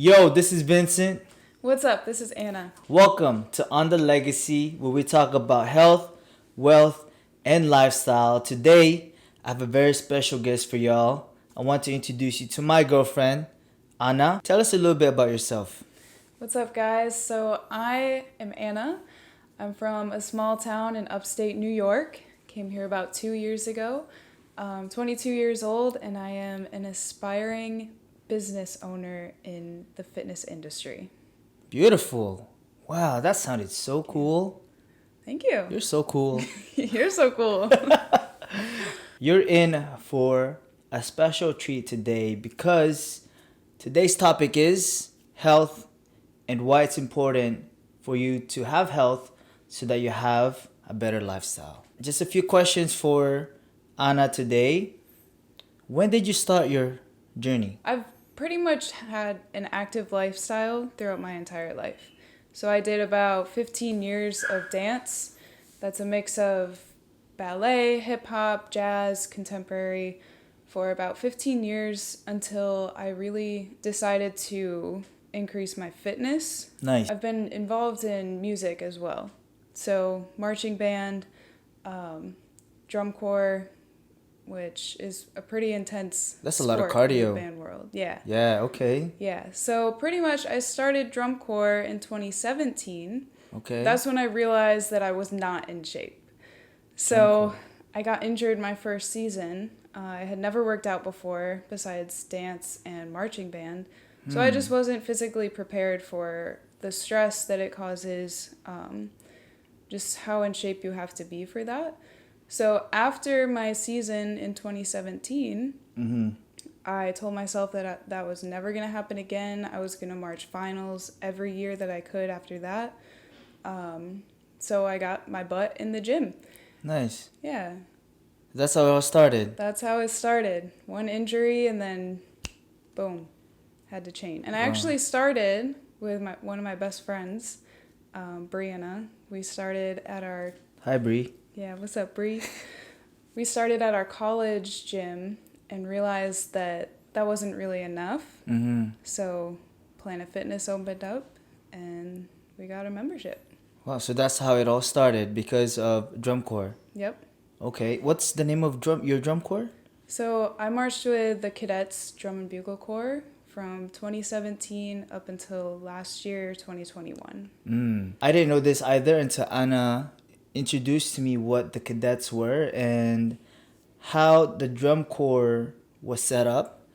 Yo, this is Vincent. What's up? This is Anna. Welcome to On the Legacy, where we talk about health, wealth, and lifestyle. Today, I have a very special guest for y'all. I want to introduce you to my girlfriend, Anna. Tell us a little bit about yourself. What's up, guys? So, I am Anna. I'm from a small town in upstate New York. Came here about 2 years ago. I'm 22 years old, and I am an aspiring business owner in the fitness industry. Beautiful. Wow, that sounded so cool. Thank you. You're so cool. You're so cool. You're in for a special treat today because today's topic is health and why it's important for you to have health so that you have a better lifestyle. Just a few questions for Anna today. When did you start your journey? I've pretty much had an active lifestyle throughout my entire life. So I did about 15 years of dance. That's a mix of ballet, hip hop, jazz, contemporary for about 15 years until I really decided to increase my fitness. Nice. I've been involved in music as well. So marching band, drum corps, which is a pretty intense That's a lot of sport in cardio. the band world. Yeah. Yeah, okay. Yeah. So pretty much I started drum corps in 2017. Okay. That's when I realized that I was not in shape. Drum So corps. I got injured my first season. I had never worked out before besides dance and marching band. So I just wasn't physically prepared for the stress that it causes, just how in shape you have to be for that. So after my season in 2017, I told myself that that was never going to happen again. I was going to march finals every year that I could after that. So I got my butt in the gym. Nice. Yeah, That's how it all started. that's how it started. One injury and then boom, had to change. And I Wow. actually started with one of my best friends, Brianna. We started at our Hi, Bree. Yeah, what's up, Bree? We started at our college gym and realized that that wasn't really enough. So Planet Fitness opened up and we got a membership. Wow, so that's how it all started because of drum corps. Yep. Okay, what's the name of your drum corps? So I marched with the Cadets Drum and Bugle Corps from 2017 up until last year, 2021. I didn't know this either until Anna introduced to me what the cadets were and how the drum corps was set up.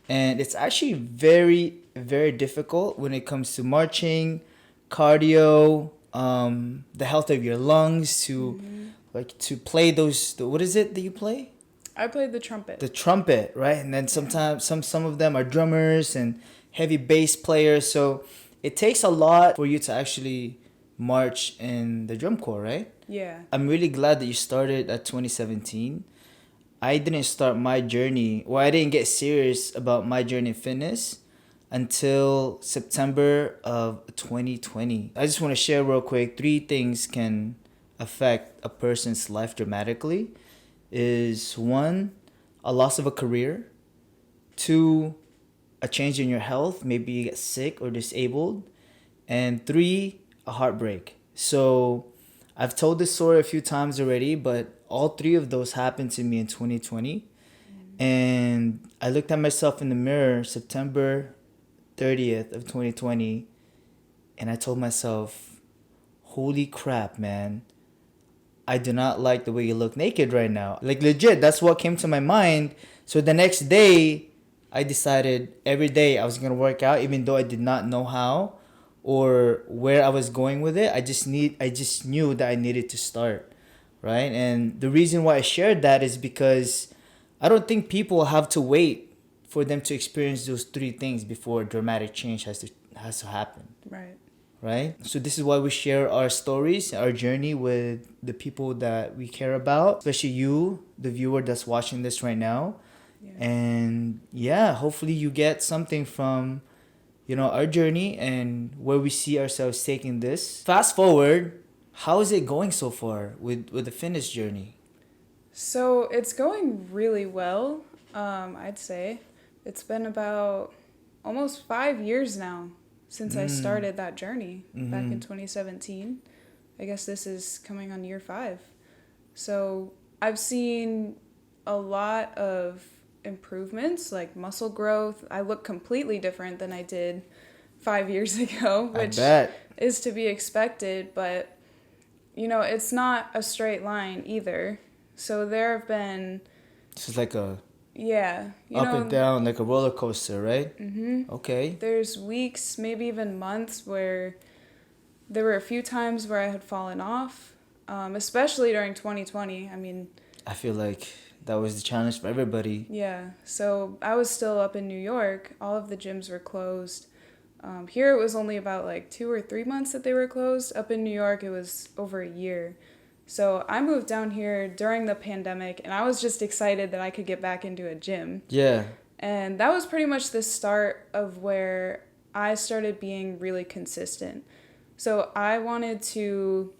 And it's actually very, very difficult when it comes to marching, cardio, the health of your lungs, to like to play what is it that you play? I played the trumpet. The trumpet, right? And then sometimes some of them are drummers and heavy bass players. So it takes a lot for you to actually march in the drum corps, right? Yeah. I'm really glad that you started at 2017. I didn't start my journey, or I didn't get serious about my journey in fitness until September of 2020. I just want to share real quick 3 things can affect a person's life dramatically. Is 1, a loss of a career. 2, a change in your health, maybe you get sick or disabled. And 3, a heartbreak. So I've told this story a few times already, but all 3 of those happened to me in 2020. And I looked at myself in the mirror September 30th of 2020, and I told myself, holy crap, man. I do not like the way you look naked right now. Like legit, that's what came to my mind. So the next day, I decided every day I was going to work out even though I did not know how or where I was going with it. I just knew that I needed to start, right? And the reason why I shared that is because I don't think people have to wait for them to experience those 3 things before dramatic change has to happen. Right. Right? So this is why we share our stories, our journey with the people that we care about, especially you, the viewer that's watching this right now. Yeah. And yeah, hopefully you get something from, our journey and where we see ourselves taking this. Fast forward, how is it going so far with the fitness journey? So it's going really well, I'd say. It's been about almost 5 years now since I started that journey back in Mm-hmm. 2017. I guess this is coming on year 5. So I've seen a lot of improvements, like muscle growth. I look completely different than I did 5 years ago, I which bet. is to be expected, but it's not a straight line either. So there have been, This is like a yeah, up and down, like a roller coaster, right? Okay. there's weeks, maybe even months, where there were a few times where I had fallen off, especially during 2020. I mean, I feel like that was the challenge for everybody. yeah, so I was still up in New York. All of the gyms were closed. Here it was only about like 2 or 3 months that they were closed. Up in New York, it was over a year. So I moved down here during the pandemic, and I was just excited that I could get back into a gym. Yeah. And that was pretty much the start of where I started being really consistent. So I wanted to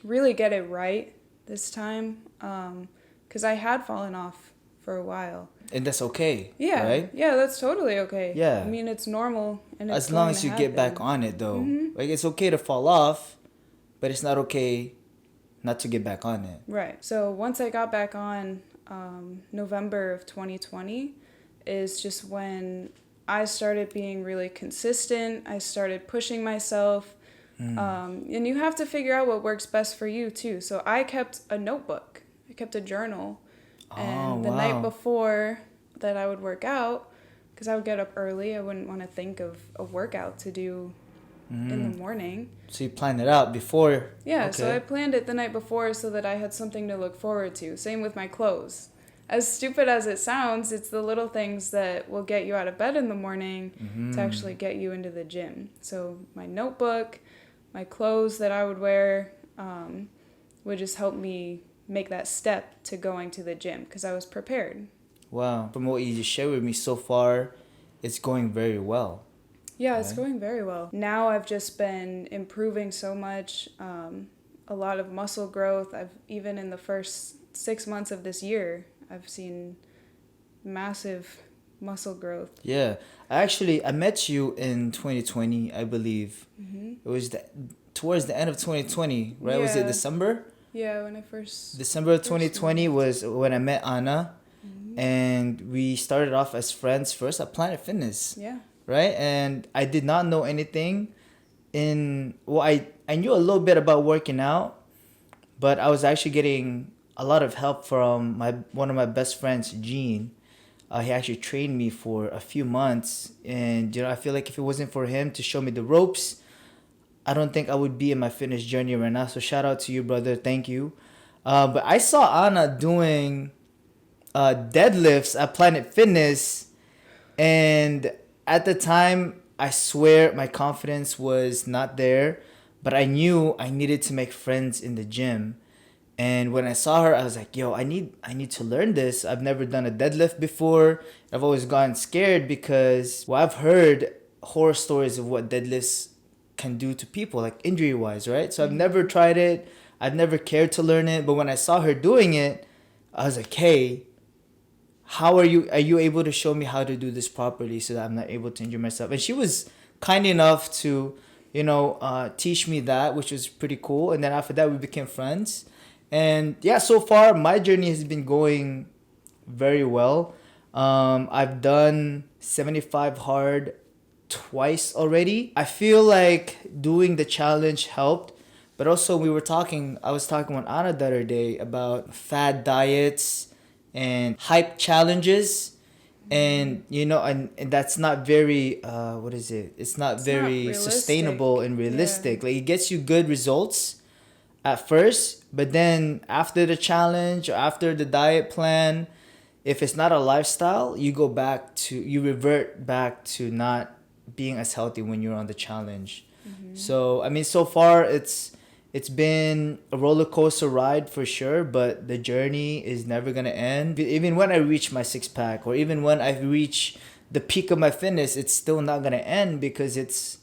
really get it right this time, because I had fallen off for a while. And that's okay, Yeah, right? yeah, that's totally okay. Yeah. I mean, it's normal, and it's As long going as to you get back happen. on it, though. Like, it's okay to fall off, but it's not okay not to get back on it. Right. So once I got back on, November of 2020 is just when I started being really consistent. I started pushing myself. And you have to figure out what works best for you, too. So I kept a notebook. I kept a journal. And the night before that I would work out, because I would get up early, I wouldn't want to think of a workout to do in the morning. So you plan it out before. Yeah, Okay. so I planned it the night before so that I had something to look forward to. Same with my clothes. As stupid as it sounds, it's the little things that will get you out of bed in the morning to actually get you into the gym. So my notebook, my clothes that I would wear, would just help me make that step to going to the gym because I was prepared. Wow. From what you just shared with me so far, it's going very well. Yeah, it's going very well. Now I've just been improving so much, a lot of muscle growth. Even in the first 6 months of this year, I've seen massive muscle growth. Yeah. I met you in 2020, I believe. It was towards the end of 2020, right? Was it Yeah. December? Yeah, when I first... December of 2020 was when I met Anna. And we started off as friends first at Planet Fitness. Yeah. Right? And I did not know anything I knew a little bit about working out, but I was actually getting a lot of help from one of my best friends, Gene. He actually trained me for a few months, and I feel like if it wasn't for him to show me the ropes, I don't think I would be in my fitness journey right now. So shout out to you, brother. Thank you. But I saw Anna doing deadlifts at Planet Fitness, and at the time, I swear my confidence was not there, but I knew I needed to make friends in the gym. And when I saw her, I was like, yo, I need to learn this. I've never done a deadlift before. I've always gotten scared because, well, I've heard horror stories of what deadlifts can do to people, like injury-wise, right? So I've never tried it. I've never cared to learn it. But when I saw her doing it, I was like, hey, how are you able to show me how to do this properly so that I'm not able to injure myself? And she was kind enough to, teach me that, which was pretty cool. And then after that, we became friends. And yeah, so far my journey has been going very well. I've done 75 hard twice already. I feel like doing the challenge helped. But also I was talking with Anna the other day about fad diets and hype challenges, and and that's not very it's not very not sustainable realistic. and realistic. Like, it gets you good results at first, but then after the challenge or after the diet plan, if it's not a lifestyle, you revert back to not being as healthy when you're on the challenge. So I mean, so far it's been a roller coaster ride for sure, but the journey is never gonna end. Even when I reach my 6-pack, or even when I reach the peak of my fitness, it's still not gonna end because it's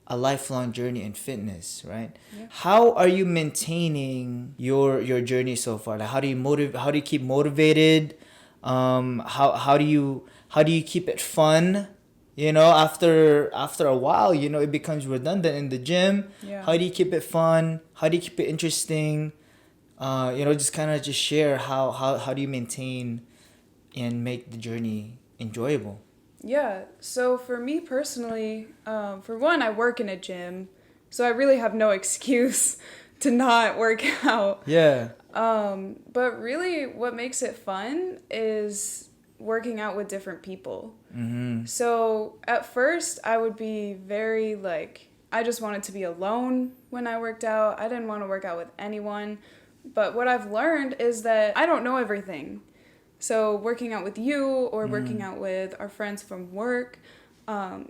a lifelong journey in fitness, right? Yeah. How are you maintaining your journey so far? Like, how do you keep motivated? How do you keep it fun? After a while, it becomes redundant in the gym. Yeah. How do you keep it fun? How do you keep it interesting? Just kind of just share how do you maintain and make the journey enjoyable. Yeah. So for me personally, for one, I work in a gym, so I really have no excuse to not work out. Yeah. But really, what makes it fun is working out with different people. Mm-hmm. So at first, I would be very I just wanted to be alone when I worked out. I didn't want to work out with anyone. But what I've learned is that I don't know everything. So working out with you or working out with our friends from work,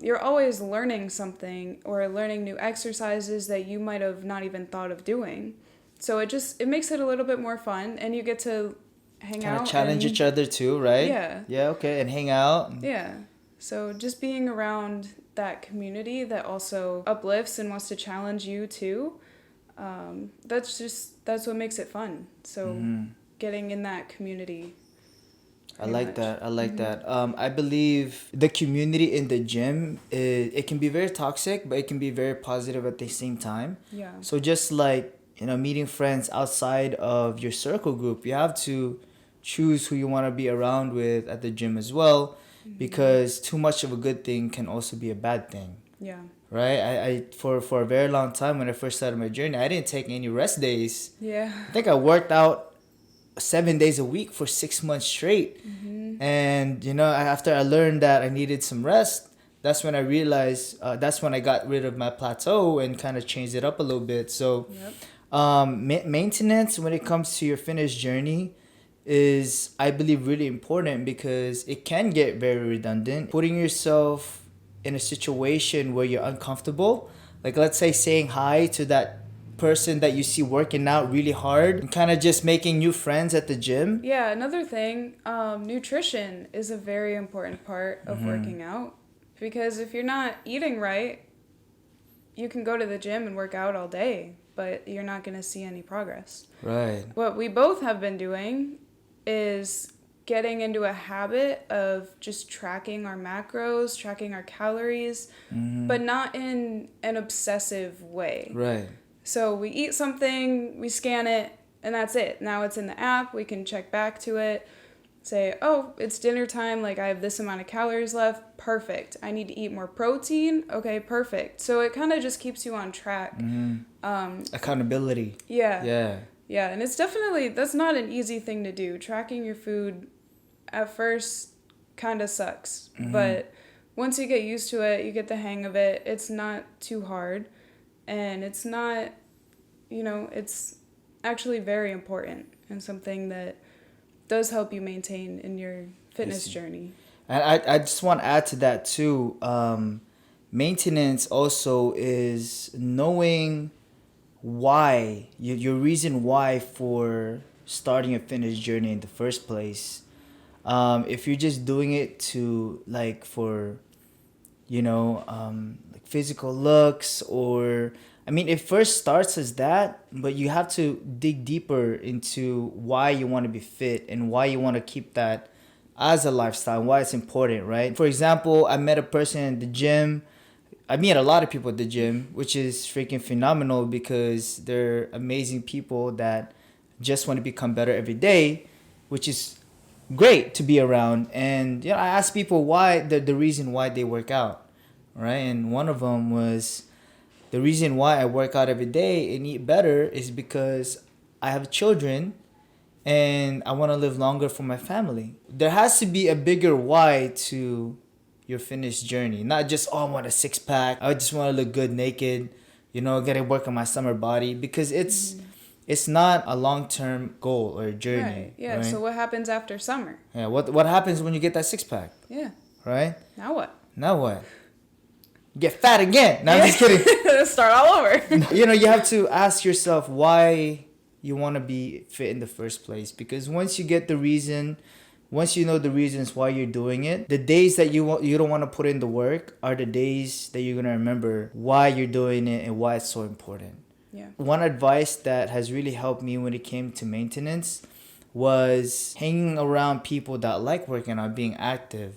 you're always learning something or learning new exercises that you might have not even thought of doing. So it makes it a little bit more fun, and you get to hang Kind of out challenge and, each other too, right? Yeah. Yeah. Okay. And hang out. Yeah. So just being around that community that also uplifts and wants to challenge you too, that's what makes it fun. So getting in that community. I like that. I like that. I believe the community in the gym, it can be very toxic, but it can be very positive at the same time. Yeah. So just like, meeting friends outside of your circle group, you have to choose who you want to be around with at the gym as well, because too much of a good thing can also be a bad thing. Yeah. Right? For a very long time when I first started my journey, I didn't take any rest days. Yeah. I think I worked out 7 days a week for 6 months straight. And after I learned that I needed some rest, that's when I realized that's when I got rid of my plateau and kind of changed it up a little bit. So maintenance when it comes to your fitness journey is, I believe, really important, because it can get very redundant. Putting yourself in a situation where you're uncomfortable, like let's say saying hi to that person that you see working out really hard, and kind of just making new friends at the gym. Yeah, another thing, nutrition is a very important part of working out, because if you're not eating right, you can go to the gym and work out all day, but you're not going to see any progress. Right. What we both have been doing is getting into a habit of just tracking our macros, tracking our calories, but not in an obsessive way. Right. So we eat something, we scan it, and that's it. Now it's in the app, we can check back to it, say, oh, it's dinner time, like I have this amount of calories left, perfect. I need to eat more protein, okay, perfect. So it kind of just keeps you on track. Accountability. Yeah. Yeah, and it's definitely, that's not an easy thing to do. Tracking your food at first kind of sucks, but once you get used to it, you get the hang of it, it's not too hard, and it's not, it's actually very important and something that does help you maintain in your fitness journey. And I just want to add to that too. Maintenance also is knowing why, your reason why for starting a fitness journey in the first place. If you're just doing it to for like physical looks, or it first starts as that, but you have to dig deeper into why you want to be fit and why you want to keep that as a lifestyle and why it's important, right? For example, I met a person in the gym. I meet a lot of people at the gym, which is freaking phenomenal, because they're amazing people that just want to become better every day, which is great to be around. And I asked people why, the reason why they work out, right? And one of them was, the reason why I work out every day and eat better is because I have children and I want to live longer for my family. There has to be a bigger why to your fitness journey, not just, oh, I want a six pack, I just want to look good naked, get to work on my summer body, because it's not a long-term goal or journey. Right. Yeah. Right? So what happens after summer? Yeah. What happens when you get that six pack? Yeah. Right. Now what? Now what? Get fat again. No, I'm just kidding. Start all over. You have to ask yourself why you want to be fit in the first place, because once you get the reason, once you know the reasons why you're doing it, the days that you don't want to put in the work are the days that you're going to remember why you're doing it and why it's so important. Yeah. One advice that has really helped me when it came to maintenance was hanging around people that like working out, being active.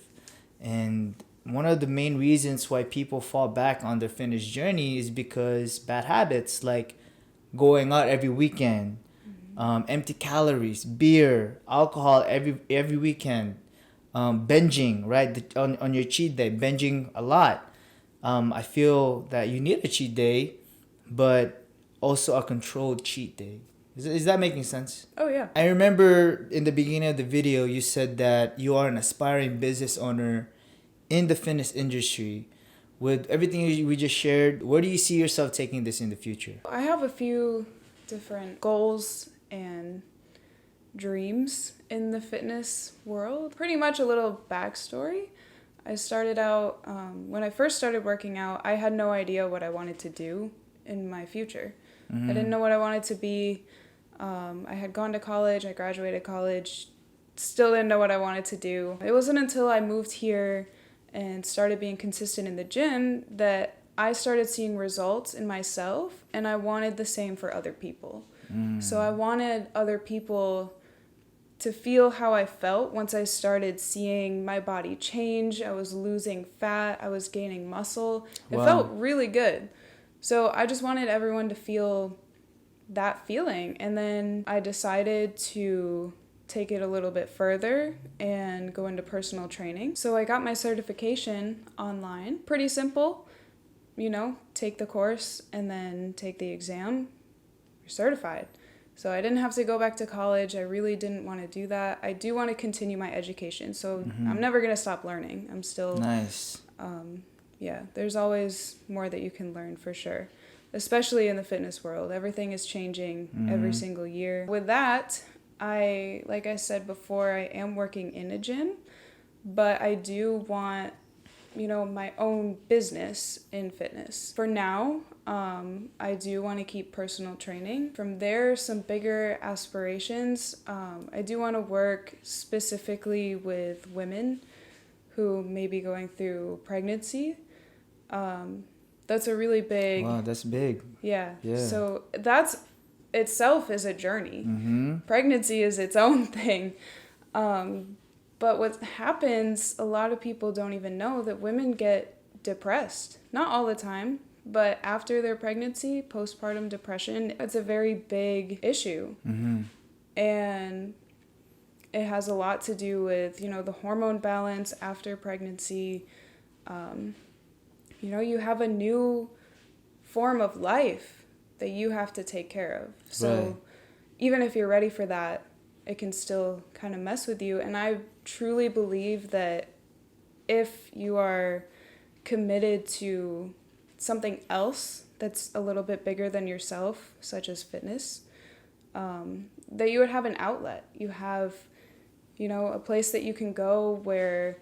And one of the main reasons why people fall back on their fitness journey is because bad habits like going out every weekend, empty calories, beer, alcohol every weekend, binging, right? On your cheat day, binging a lot. I feel that you need a cheat day, but also a controlled cheat day. Is that making sense? Oh, yeah. I remember in the beginning of the video, you said that you are an aspiring business owner in the fitness industry. With everything we just shared, where do you see yourself taking this in the future? I have a few different goals and dreams in the fitness world. Pretty much a little backstory. I started out, when I first started working out, I had no idea what I wanted to do in my future. I didn't know what I wanted to be. I had gone to college, I graduated college, still didn't know what I wanted to do. It wasn't until I moved here and started being consistent in the gym that I started seeing results in myself, and I wanted the same for other people. So I wanted other people to feel how I felt once I started seeing my body change. I was losing fat, I was gaining muscle. It felt really good. So I just wanted everyone to feel that feeling. And then I decided to take it a little bit further and go into personal training. So I got my certification online. Pretty simple, take the course and then take the exam. You're certified. So I didn't have to go back to college. I really didn't want to do that. I do want to continue my education. So I'm never going to stop learning. I'm still... Nice. There's always more that you can learn for sure. Especially in the fitness world. Everything is changing every single year. With that, like I said before, I am working in a gym, but I do want, my own business in fitness. For now, I do want to keep personal training. From there, some bigger aspirations. I do want to work specifically with women who may be going through pregnancy. That's a really big... Wow, that's big. Yeah. So that's itself is a journey. Pregnancy is its own thing. But what happens, a lot of people don't even know that women get depressed. Not all the time, but after their pregnancy, postpartum depression, it's a very big issue. And it has a lot to do with, the hormone balance after pregnancy. You have a new form of life that you have to take care of. So even if you're ready for that, it can still kind of mess with you. And I truly believe that if you are committed to something else that's a little bit bigger than yourself, such as fitness, that you would have an outlet. You have, a place that you can go where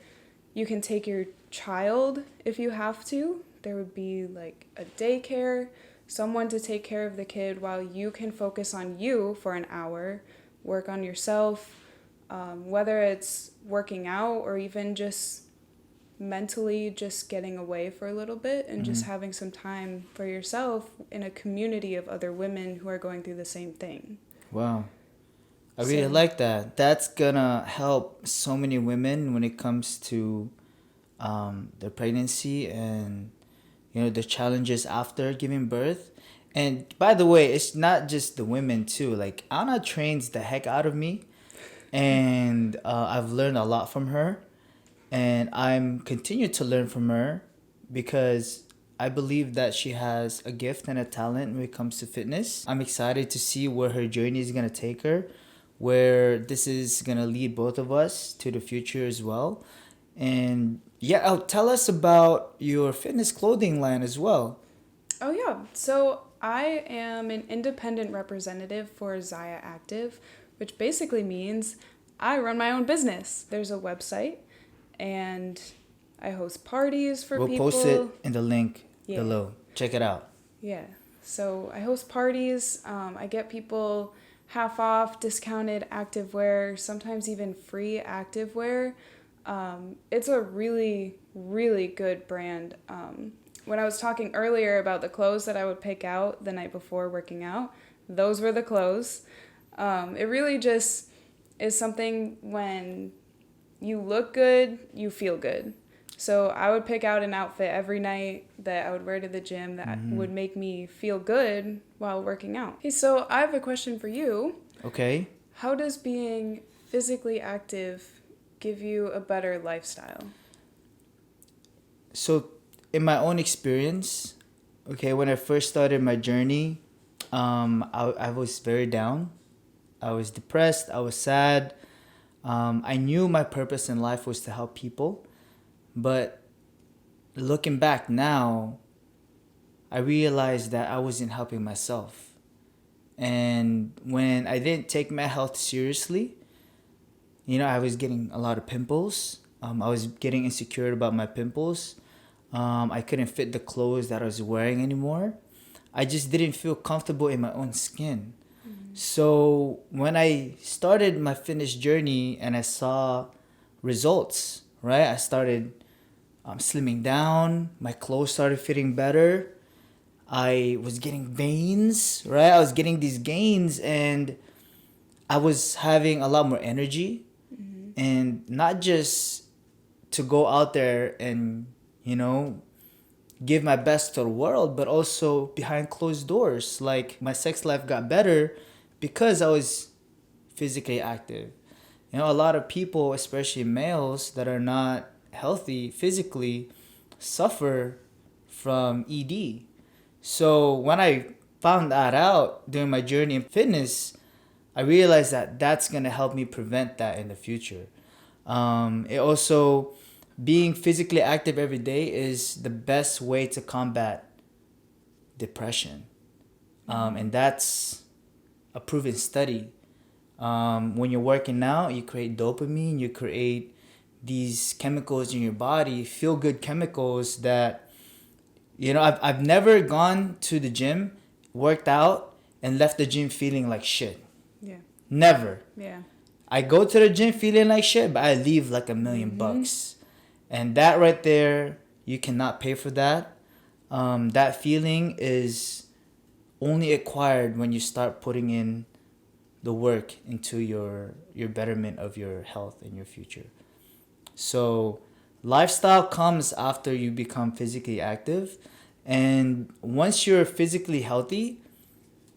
you can take your child if you have to. There would be like a daycare, someone to take care of the kid while you can focus on you for an hour, work on yourself, whether it's working out or even just mentally just getting away for a little bit and just having some time for yourself in a community of other women who are going through the same thing. Wow. I really like that. That's gonna help so many women when it comes to their pregnancy and the challenges after giving birth. And by the way, it's not just the women too. Like Anna trains the heck out of me, and I've learned a lot from her, and I'm continue to learn from her because I believe that she has a gift and a talent when it comes to fitness. I'm excited to see where her journey is gonna take her, where this is gonna lead both of us to the future as well. And tell us about your fitness clothing line as well. Oh yeah, so I am an independent representative for Zaya Active, which basically means I run my own business. There's a website, and I host parties for people. We'll post it in the link below. Check it out. Yeah, so I host parties. I get people half off, discounted activewear, sometimes even free activewear. It's a really, really good brand. When I was talking earlier about the clothes that I would pick out the night before working out, those were the clothes. It really just is something when you look good, you feel good. So I would pick out an outfit every night that I would wear to the gym that would make me feel good while working out. Okay, so I have a question for you. Okay. How does being physically active give you a better lifestyle? So, in my own experience, okay, when I first started my journey, I was very down. I was depressed. I was sad. I knew my purpose in life was to help people. But looking back now, I realized that I wasn't helping myself. And when I didn't take my health seriously, I was getting a lot of pimples. I was getting insecure about my pimples. I couldn't fit the clothes that I was wearing anymore. I just didn't feel comfortable in my own skin. So when I started my fitness journey and I saw results, right? I started slimming down. My clothes started fitting better. I was getting veins, right? I was getting these gains and I was having a lot more energy. And not just to go out there and, give my best to the world, but also behind closed doors. Like my sex life got better because I was physically active. A lot of people, especially males that are not healthy physically, suffer from ED. So when I found that out during my journey in fitness, I realized that that's going to help me prevent that in the future. It also, being physically active every day is the best way to combat depression. And that's a proven study. When you're working out, you create dopamine, you create these chemicals in your body, feel good chemicals that, I've never gone to the gym, worked out, and left the gym feeling like shit. Yeah. Never. Yeah. I go to the gym feeling like shit, but I leave like $1,000,000. And that right there, you cannot pay for that. That feeling is only acquired when you start putting in the work into your betterment of your health and your future. So lifestyle comes after you become physically active, and once you're physically healthy,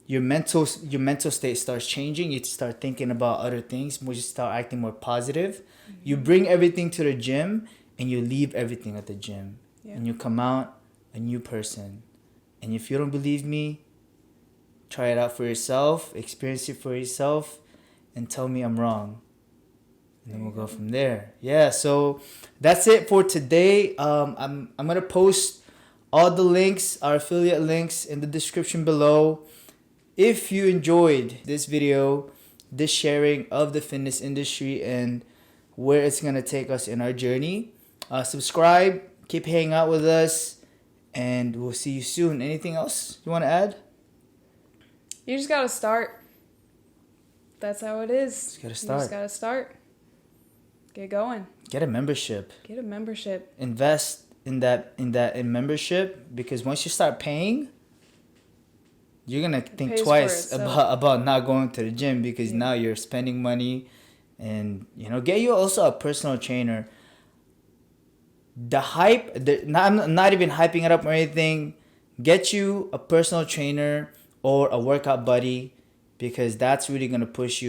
your mental state starts changing. You start thinking about other things. You start acting more positive. You bring everything to the gym and you leave everything at the gym. Yeah. And you come out a new person. And if you don't believe me, try it out for yourself, experience it for yourself, and tell me I'm wrong. And then we'll go from there. Yeah, so that's it for today. I'm gonna post all the links, our affiliate links, in the description below. If you enjoyed this video, this sharing of the fitness industry and where it's gonna take us in our journey, subscribe, keep hanging out with us, and we'll see you soon. Anything else you want to add? You just gotta start. That's how it is. Just gotta You start. just gotta start. Get going. Get a membership. Get a membership. Invest in membership, because once you start paying, you're gonna think pays for twice itself. about not going to the gym, because now you're spending money. And get you also a personal trainer. I'm not even hyping it up or anything. Get you a personal trainer or a workout buddy, because that's really gonna push you